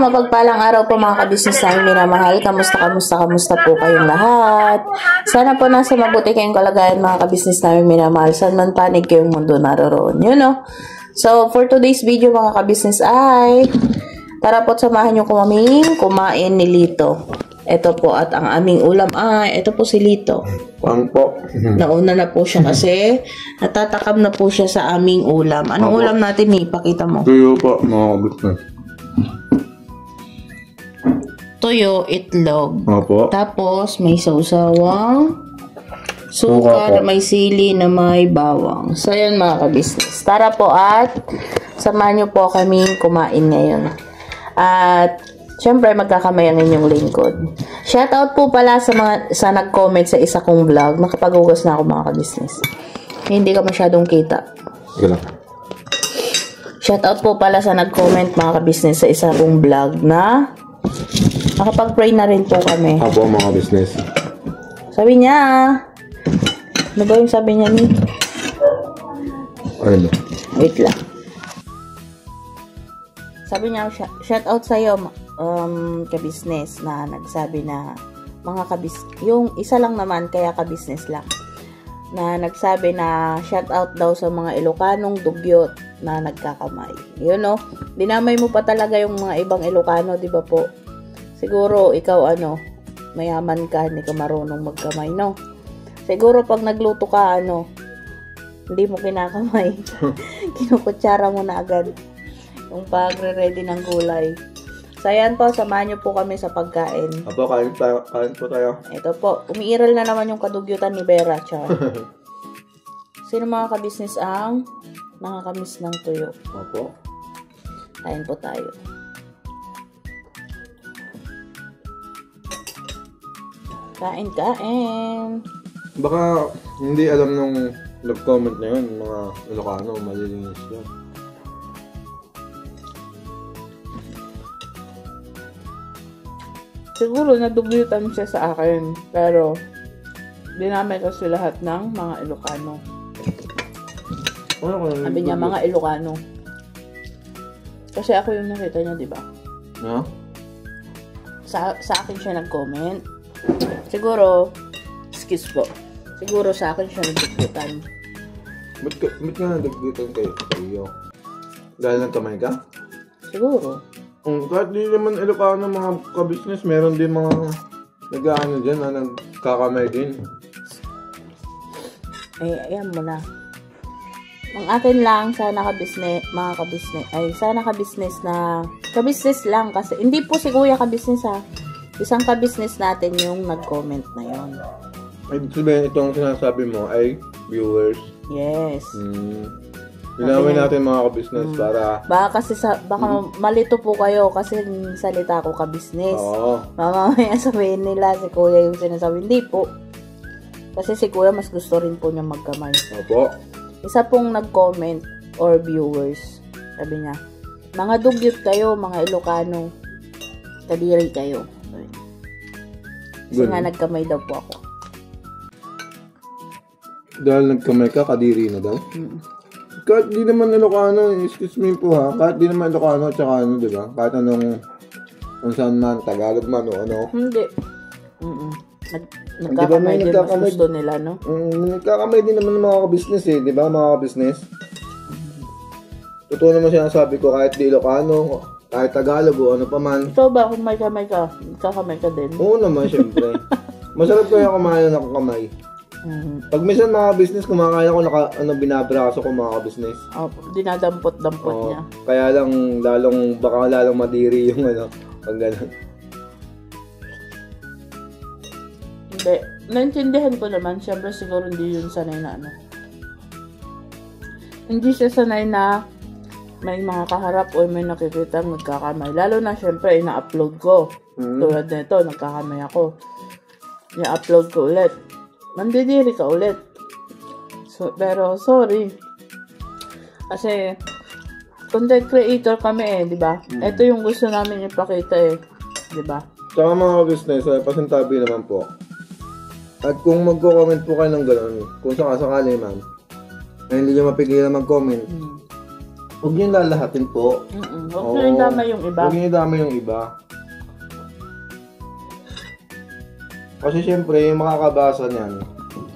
mapagpalang araw po mga kabisnes namin minamahal. Kamusta po kayong lahat? Sana po nasa mabuti kayong kalagayan mga kabisnes namin minamahal. Saan man panig kayong mundo naroroon. Yun no? So, for today's video mga kabisnes ay tara po't samahan nyo kumain ni Lito. Ito po at ang aming ulam ay ito po si Lito. Po. Nauna na po siya kasi natatakam na po siya sa aming ulam. Anong ulam natin ni? Pakita mo. Tuyo po mga kabisnes. Tuyo, itlog. Opo. Tapos, may sausawang sukar, may sili na may bawang. So, yun mga kabisnes. Tara po at samahan nyo po kami kumain ngayon. At, syempre, magkakamay ang inyong lingkod. Shoutout po pala sa nag-comment sa isa kong vlog. Nakapag-ugas na ako mga kabisnes. Hindi ka masyadong kita. Sige lang. Shoutout po pala sa nag-comment mga kabisnes sa isa kong vlog na nakapag-pray na rin po kami. Apo mga business. Sabi niya, ano ba yung sabi niya ni? Ano? Wait lang. Sabi niya, shout out sa'yo, ka-business na nagsabi na, yung isa lang naman, kaya ka-business lang, na nagsabi na shout out daw sa mga Ilocanong dugyot na nagkakamay. Yun no? Dinamay mo pa talaga yung mga ibang Ilocano, di ba po? Siguro, ikaw mayaman ka, hindi ka marunong magkamay, no? Siguro, pag nagluto ka, hindi mo kinakamay. Kinukutsara mo na agad yung pagre-ready ng gulay. So, ayan po, samahan niyo po kami sa pagkain. Apo, kain po tayo. Ito po, umiiral na naman yung kadugyutan ni Vera, char. Sino mga kabisnes ang nakakamiss ng tuyo? Apo. Kain po tayo. Kain. Baka hindi alam nung nag-comment na yun, mga Ilocano, malilinis yan. Siguro nadugyutan siya sa akin, pero dinamay kasi lahat ng mga Ilocano. Sabi niya mga Ilocano. Kasi ako yung nakita niya, di ba? No? Sa akin siya nag-comment. Siguro, excuse po. Siguro sa akin siya nagdugyutan. Ba't nga nagdugyutan kayo? Dahil ng kamay ka? Siguro. Kahit di naman Ilocano mga ka-business, meron din mga nag-aano dyan na nagkakamay din. Ayan mo na. Ang akin lang, sana ka-business, mga ka-business, sana ka-business na, ka-business lang kasi, hindi po si Kuya ka-business ha. Isang ka-business natin yung nag-comment na yon. Ibig sabihin itong sinasabi mo ay viewers. Yes. Linawin natin mga ka-business para... Baka kasi baka malito po kayo kasi salita ko ka-business. Oo. Mamaya sabihin nila si Kuya yung sinasabi. Hindi po. Kasi si Kuya mas gusto rin po niya magkamay. Opo. Isa pong nag-comment or viewers. Sabi niya, mga dugyot kayo, mga Ilocano. Kadiri kayo. Kasi nga nagkamay daw po ako. Dahil nagkamay ka, kadiri na daw? Kahit di naman Ilocano, excuse me po ha, kahit di naman Ilocano, tsaka di ba? Kahit kung saan man, Tagalog man o ano. Hindi. Nagkakamay din, mas gusto nila, no? Nagkakamay din naman ng mga ka-business di ba, mga ka-business? Totoo naman sinasabi ko, kahit di Ilocano, kahit Tagalog o ano pa man. Ito ba, kung may kamay ka, kakamay ka din? Oo naman, syempre. Masarap ko yung kumain na nakakamay. Pag minsan mga business, kumakain ako binabraso ko mga ka-business. Dinadampot-dampot niya. Kaya lang, baka lalong madiri yung pag gano'n. Hindi. Naintindihan ko naman, syempre siguro hindi yun sanay na Hindi siya sanay na may mga kaharap o may nakikita nagkakamay. Lalo na syempre, ina-upload ko. Tulad nito, nagkakamay ako. I-upload ko ulit. Mandidiri ka ulit. Pero, sorry. Kasi, content creator kami di ba? Ito yung gusto namin ipakita di ba? Tsaka mga business, pasintabi naman po. At kung magko-comment po kayo ng gano'n, kung sakasakali ma'am, na hindi nyo mapigilan mag-comment, Huwag niyo lalahatin po. Huwag niyo idamay yung iba. Huwag niyo idamay yung iba. Kasi syempre, yung makakabasa niyan,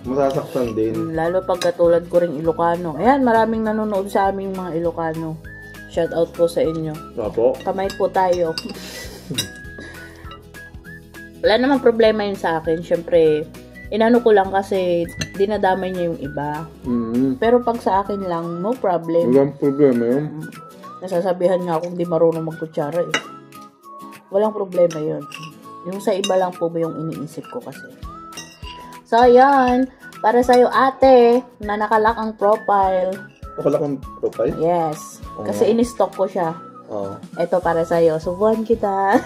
masasaktan din. Lalo pag katulad ko ring Ilocano. Ayan, maraming nanonood sa aming mga Ilocano. Shout out po sa inyo. Opo. Kamay po tayo. Wala namang problema yun sa akin. Syempre, inano ko lang kasi dinadamay niya yung iba. Pero pag sa akin lang, no problem. Walang problema yun. Nasasabihan nga akong di marunong magkutsara eh. Walang problema yun. Yung sa iba lang po ba yung iniisip ko kasi. So, yan. Para sa'yo, ate, na nakalock ang profile. Nakalock ang profile? Yes. Kasi in-stock ko siya. Oo. Ito para sa'yo. Subuhan kita.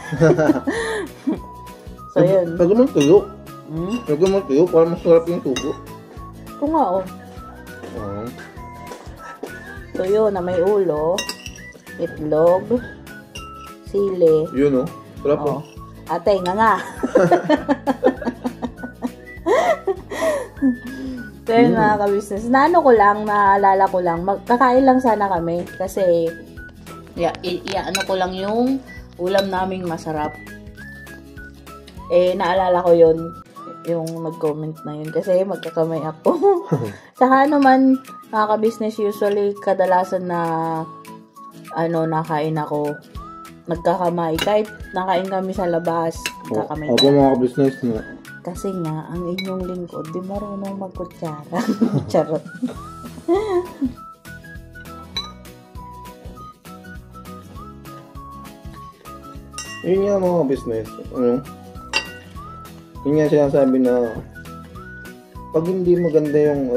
So, yun. Pag naman tuyo. Pag naman tuyo, parang masarap yung tubo. Ito nga, oh. Tuyo na may ulo, itlog, sili. Yun, oh. Sarap, oh. Ate, nga. Kaya mga ka-business, naano ko lang, naalala ko lang, magkakain lang sana kami kasi ano ko lang yung ulam naming masarap. Naalala ko yun, yung nag-comment na yun kasi magkakamay ako. Saka naman, mga ka-business, usually kadalasan na nakain ako, nagkakamay. Kahit nakain kami sa labas, nagkakamay. Ako mga ka-business na. Kasi nga, ang inyong lingkod, di marunong magkutsara. Charot. Yun nga mga business. Yun nga sinasabi na pag hindi maganda yung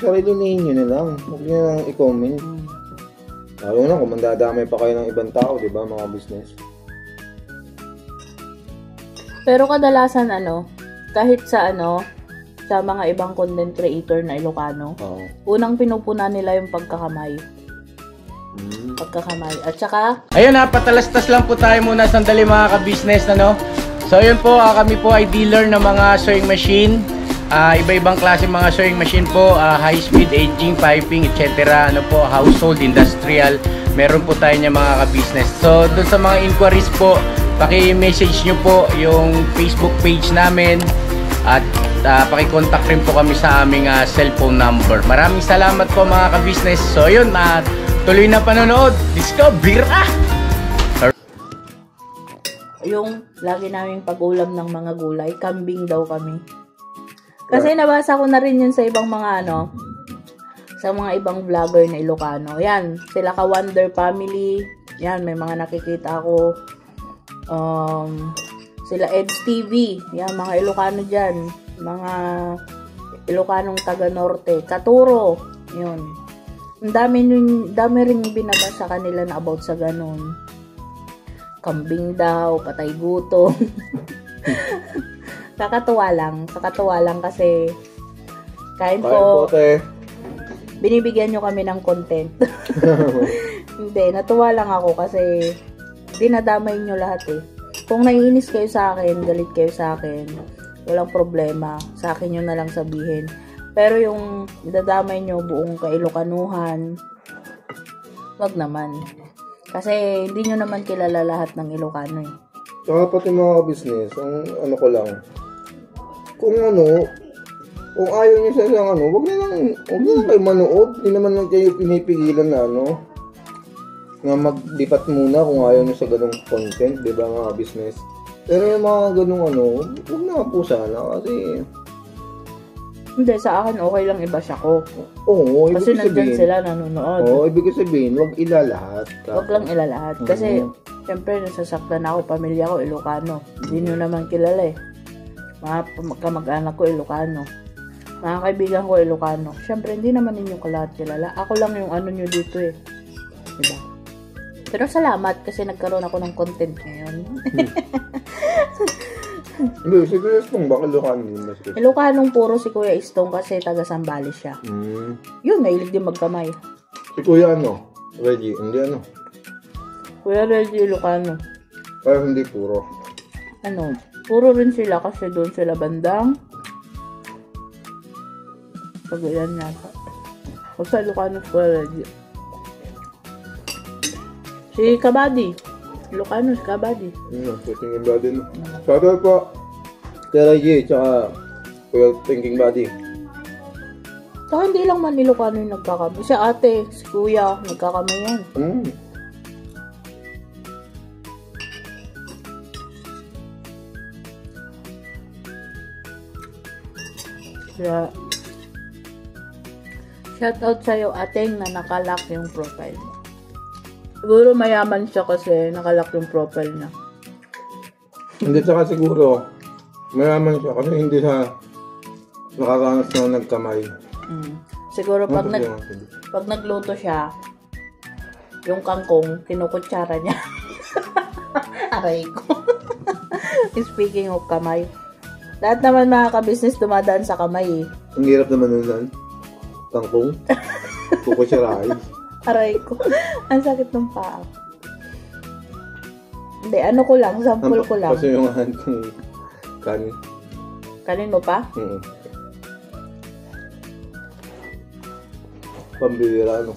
sarilinihin nyo na lang. Huwag nyo lang i-comment. Lalo na kung mandadamay pa kayo ng ibang tao, di ba mga business? Pero kadalasan kahit sa sa mga ibang content creator na Ilocano, unang pinupuna nila yung pagkakamay. Pagkakamay. At saka, ayun patalastas lang po tayo muna sandali mga ka-business, So yun po, kami po ay dealer ng mga sewing machine. Iba-ibang klase mga sewing machine po, high speed, aging, piping, etc. Household, industrial. Meron po tayo niya mga ka-business. So dun sa mga inquiries po, paki-message nyo po yung Facebook page namin at paki-contact rin po kami sa aming cellphone number. Maraming salamat po mga ka-business. So yun, tuloy na panonood. Discover! yung lagi namin pag-ulam ng mga gulay, kambing daw kami. Kasi nabasa ko na rin yun sa ibang mga sa mga ibang vlogger na Ilocano. Yan, sila ka Wonder Family. Yan, may mga nakikita ako. Sila Ed's TV. Yan, mga Ilocano dyan. Mga Ilocanong taga Norte. Katuro. Yun. Ang dami rin binabasa kanila na about sa ganun. Kambing daw, patay gutom. Kakatuwa lang kasi kain po. Binibigyan nyo kami ng content. Hindi, natuwa lang ako kasi dinadamay nyo lahat eh. Kung naiinis kayo sa akin, galit kayo sa akin, walang problema. Sa akin nyo na lang sabihin. Pero yung dadamay nyo buong kailokanuhan, wag naman. Kasi hindi nyo naman kilala lahat ng Ilocano eh. Saka pati mga business, ang ko lang, kung ayaw nyo sa isang wag na lang kayo manood. Hindi naman lang kayo pinipigilan na na maglipat muna kung ayaw nyo sa ganong content, di ba mga business? Pero yung mga ganong wag na po sana kasi hindi, sa akin okay lang i-bash ako. Oo, kasi nandyan sila nanonood. Oo, ibig sabihin, wag ilalahat. Wag lang ilalahat. Kasi, syempre, nasasaktan ako, pamilya ko, Ilocano. Hindi nyo naman kilala eh. Mga kamag-anak ko, Ilocano. Mga kaibigan ko, Ilocano. Syempre, hindi naman ninyo kalahat kilala. Ako lang yung nyo dito eh. Diba? Pero salamat kasi nagkaroon ako ng content ngayon. Hindi, si Kuya Istong, baka Ilocano din ba? Ilocanong puro si Kuya Istong kasi taga Sambales siya. Yun, mahilig din magkamay. Si Kuya Reggie, hindi Kuya Reggie Ilocano. Kaya hindi puro. Puro rin sila kasi doon sila bandang Pagayan yata. Huwag sa Ilocano si Kuya Reggie. Si Kabady. Ilocano, si Kabady. Thinking Body. Shoutout po. Kuya G, tsaka Kuya Thinking Body. Saka hindi lang man Ilocano yung nagkakamay. Si ate, si kuya, nagkakamay yan. Kaya, shoutout sa'yo, ateng, na nakalock yung profile mo. Siguro mayaman siya kasi nakalock yung profile niya. Hindi, tsaka siguro, mayaman siya kasi hindi siya nakaranas na nagkamay. Siguro pag nagluto siya, yung kangkong, kinukutsara niya. Aray ko. Speaking of kamay, lahat naman mga ka-business dumadaan sa kamay eh. Ang hirap naman nun, kangkong. Kukutsarain. Aray ko. Ang sakit ng paa. Hindi, ano ko lang, sample ko lang. Kasi yung kong kanin. Kanin mo pa? Pambira, ano.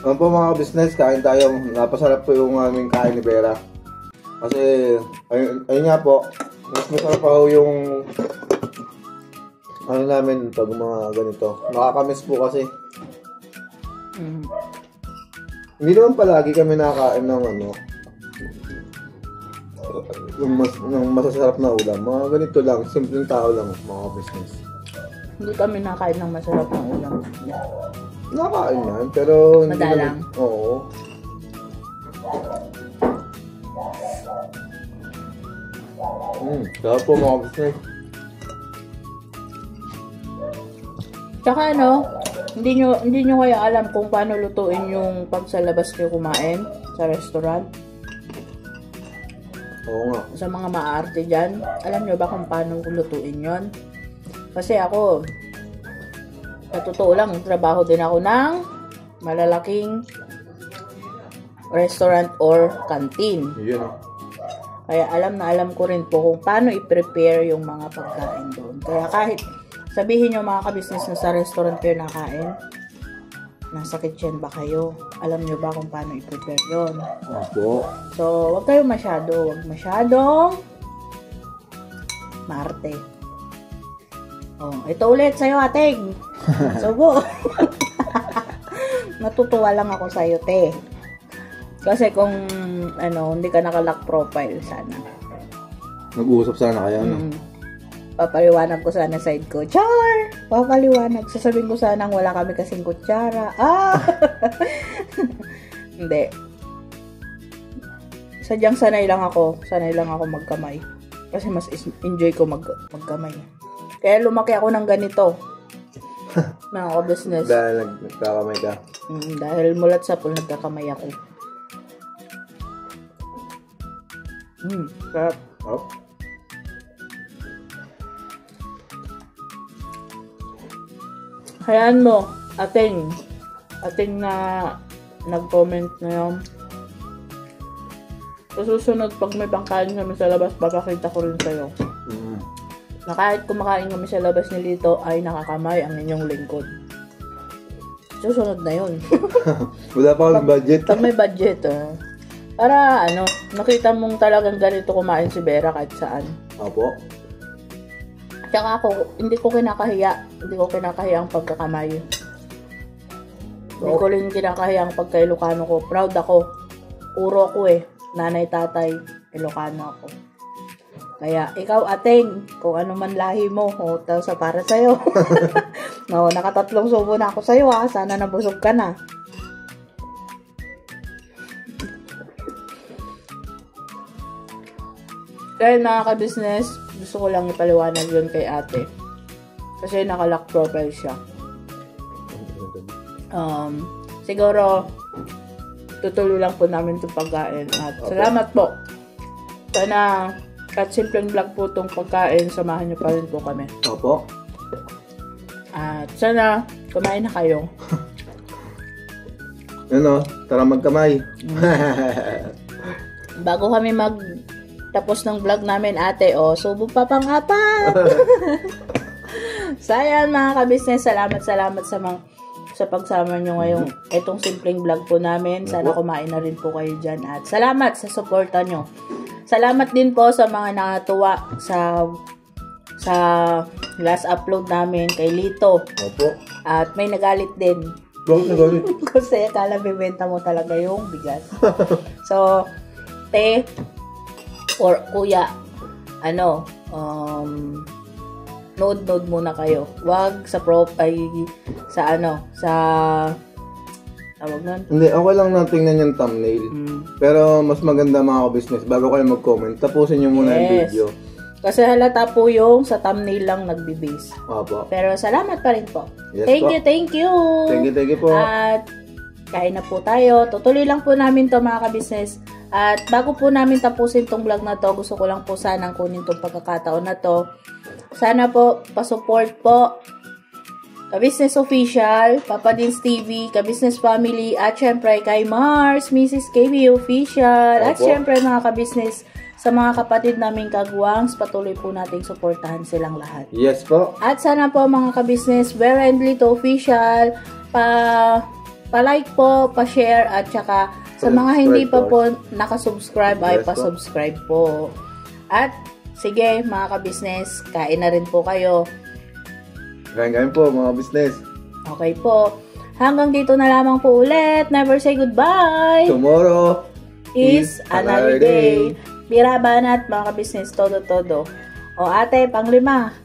Ano po mga business, kain tayo. Napasarap po yung aming kain ni Vera. Kasi, ayun nga po, mas masarap pa yung ano namin pag mga ganito. Nakakamiss po kasi. Hindi naman palagi kami nakakain ng ano, yung masasarap na ulam. Mga ganito lang, simpleng tao lang mga business. Hindi kami nakain ng masarap na ulam. Nakain yan, pero hindi madalang. Oo. Sarap po mga business. Tsaka ano, hindi nyo kaya alam kung paano lutuin yung pag sa labas kayo kumain sa restaurant. Oo nga. Sa mga maarte dyan, alam nyo ba kung paano lutuin yon? Kasi ako, sa totoo lang, trabaho din ako ng malalaking restaurant or canteen. Yun. Kaya alam ko rin po kung paano i-prepare yung mga pagkain doon. Kaya kahit sabihin nyo mga ka-business na sa restaurant kayo nakain, nasa kitchen ba kayo? Alam nyo ba kung paano i-prepare yun? Opo. So, wag masyadong maarte. Oh, ito ulit sa'yo, ateng. Subo. Natutuwa lang ako sa'yo, te. Kasi kung hindi ka nakalock profile, sana. Nag-uusap sana kayo, no? Papaliwanag ko sana side ko. Char! Papaliwanag. Sasabihin ko sana wala kami kasing kutsara. Hindi. Sadyang sanay lang ako magkamay. Kasi mas enjoy ko magkamay. Kaya lumaki ako ng ganito. Mga business. Dahil nagkakamay ka? Dahil mulat sa pool nagkakamay ako. Sarap. Oh. Hayaan mo, ating na nag-comment na yun. Sa susunod, pag may pangkain kami sa labas, papakita ko rin sa'yo. Na kahit kumakain kami sa labas ni Lito, ay nakakamay ang inyong lingkod. Susunod na yun. Wala pa kami budget. Pag may budget, para nakita mong talagang ganito kumain si Vera kahit saan. Opo. Tsaka ako, hindi ko kinakahiya ang pagkakamay. Hindi ko rin kinakahiya ang pagka-Ilocano ko. Proud ako. Puro ko nanay, tatay, Ilocano ako. Kaya, ikaw, ateng, kung ano man lahi mo, sa para sa'yo. No, nakatatlong subo na ako sa'yo, sana nabusog ka na. Kaya mga ka-business, gusto ko lang ipaliwanag yun kay ate. Kasi nakalock profile siya. Siguro, tutuloy lang po namin itong pagkain. At salamat po. Sana, kahit simpleng vlog po itong pagkain, samahan niyo pa rin po kami. Opo. At sana, kumain na kayo. Tara magkamay. Bago kami tapos ng vlog namin, ate, subo pa pang-apat. So, ayan mga ka-business, salamat sa pagsama nyo ngayong itong simpleng vlog po namin. Sana kumain na rin po kayo dyan. At salamat sa suporta nyo. Salamat din po sa mga nakatuwa sa last upload namin kay Lito. Opo. At may nagalit din. Bakit nagalit? Kasi akala bibenta mo talaga yung bigas. So, te or kuya, node muna kayo. Wag sa tawag nun. Hindi, okay lang na tingnan yung thumbnail. Pero mas maganda mga ka-business, bago kayo mag-comment, tapusin nyo muna yung video. Kasi halata po yung sa thumbnail lang nagbe-base. Opo. Pero salamat pa rin po. Yes, Thank po. you. Thank you po. At kain na po tayo. Tutuloy lang po namin to mga ka-business. At bago po namin tapusin tong vlog na to, gusto ko lang po sanang kunin tong pagkakataon na to. Sana po, pasupport po Ka-Business Official, Papa Dins TV, Ka-Business Family, at syempre kay Mars, Mrs. KB Official, at syempre mga ka-business, sa mga kapatid naming kagwangs, patuloy po nating suportahan silang lahat. Yes po. At sana po mga ka-business, Vera and Lito Official, pa-like po, pa-share, at saka sa mga hindi pa po nakasubscribe ay pa-subscribe po. At sige mga ka-business, kain na rin po kayo. Kain po mga business. Okay po. Hanggang dito na lamang po ulit. Never say goodbye. Tomorrow is another day. Birabanat mga ka-business, todo. O ate, panglima.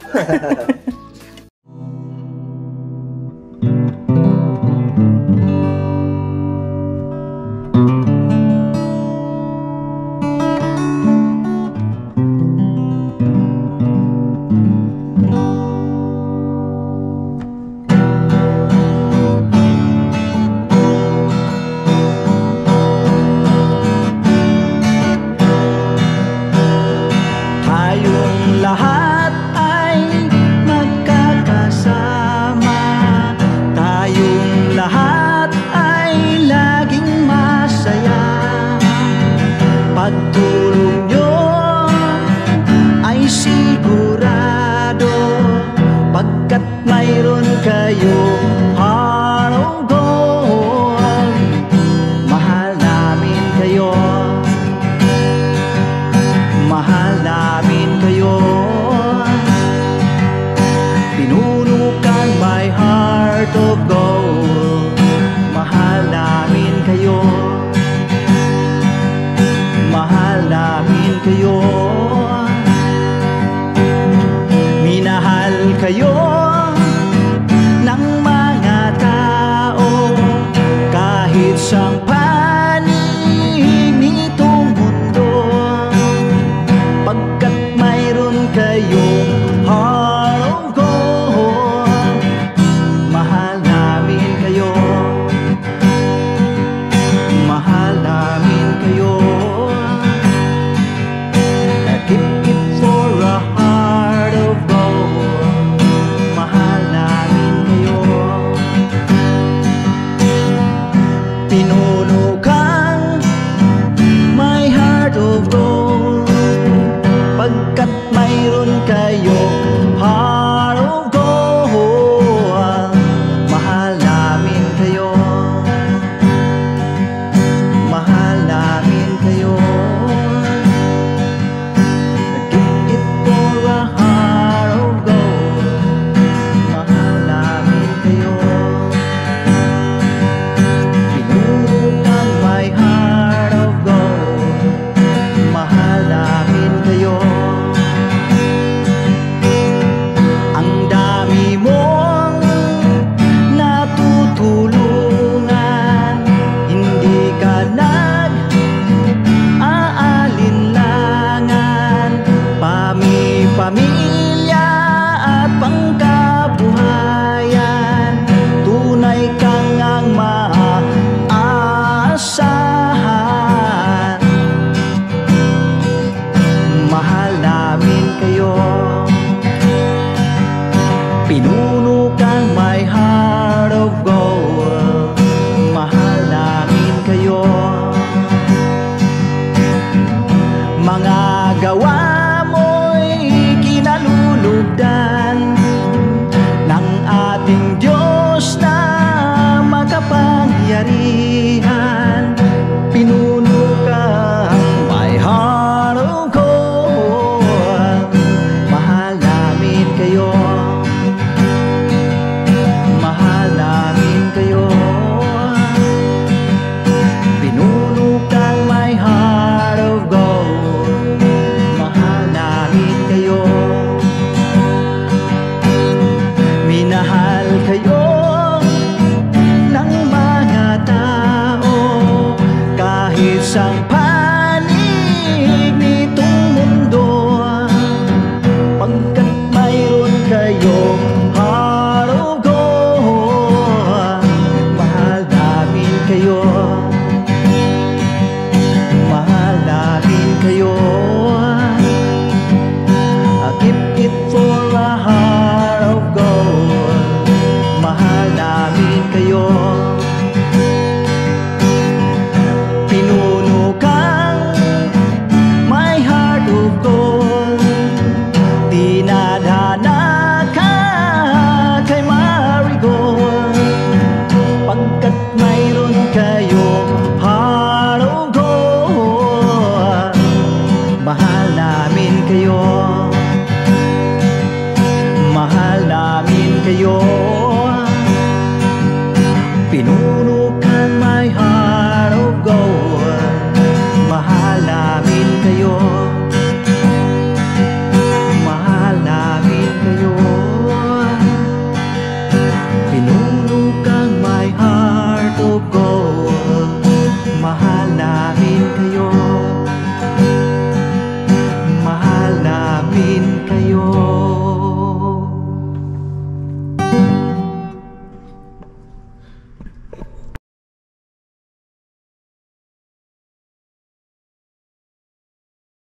Kayo ng mga tao kahit siyang panig nitong mundo, pagkat mayroon kayong heart of gold. Mahal namin kayo, mahal namin kayo. Keep it for a heart of gold. Mahal namin kayo. Pinuno kapangyarihan, pinuno ka my heart of gold. Mahal namin kayo, mahal namin kayo. Pinuno kang my heart of gold. Mahal namin kayo, minahal kayo ng mga tao, kahit sang panig nitong mundo, pagkat mayroon kayong heart of gold. Mahal namin kayo,